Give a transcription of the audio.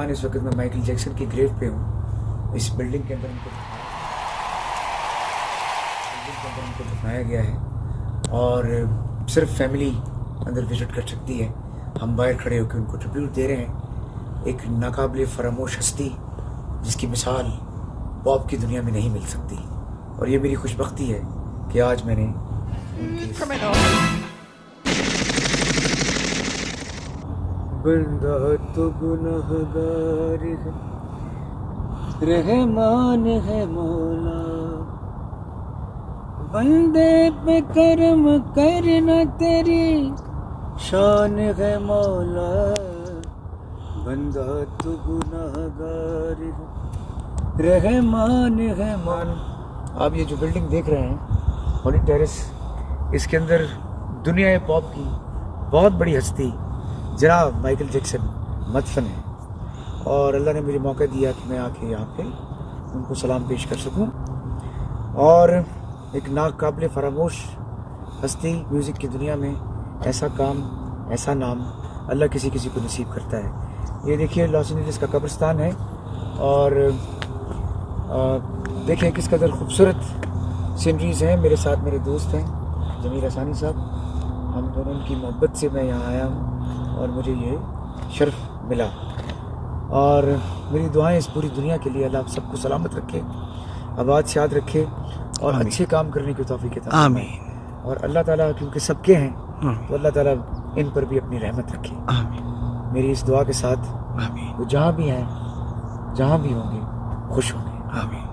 कब्रिस्तान, इस वक्त मैं माइकल जैक्सन की ग्रेव पे हूँ। इस बिल्डिंग के अंदर इनको दफनाया गया है और सिर्फ फैमिली अंदर विजिट कर सकती है। हम बाहर खड़े होकर उनको ट्रिब्यूट दे रहे हैं, एक नाकाबिले फरामोश हस्ती जिसकी मिसाल पॉप की दुनिया में नहीं मिल सकती। और ये मेरी खुशबख्ती है कि आज मैंने बंदा तो गुनहगार है, रहमान है मौला, बंदे पे करम करना तेरी शान है मौला, बंदा तो गुनहगार है, रहमान है मौला। आप ये जो बिल्डिंग देख रहे हैं हॉली टेरेस, इसके अंदर दुनिया पॉप की बहुत बड़ी हस्ती जनाब माइकल जैक्सन मदफन है और अल्लाह ने मुझे मौका दिया कि मैं आके यहाँ पे उनको सलाम पेश कर सकूँ। और एक नाकाबिले फरामोश हस्ती म्यूज़िक की दुनिया में ऐसा काम, ऐसा नाम अल्लाह किसी किसी को नसीब करता है। ये देखिए लॉस एंजलिस का कब्रिस्तान है और देखिए किस कदर खूबसूरत सीनरीज़ हैं। मेरे साथ मेरे दोस्त हैं जमीर हसानी साहब, हम दोनों की मोहब्बत से मैं यहाँ आया हूँ और मुझे ये शर्फ मिला। और मेरी दुआएं इस पूरी दुनिया के लिए, अल्लाह आप सबको सलामत रखे, आबाद से याद रखे और अच्छे काम करने की तौफीक अता फरमाए। आमीन। और अल्लाह ताला क्योंकि सबके हैं तो अल्लाह ताला इन पर भी अपनी रहमत रखे। आमीन। मेरी इस दुआ के साथ आमीन। वो जहाँ भी हैं, जहाँ भी होंगे खुश होंगे। आमीन।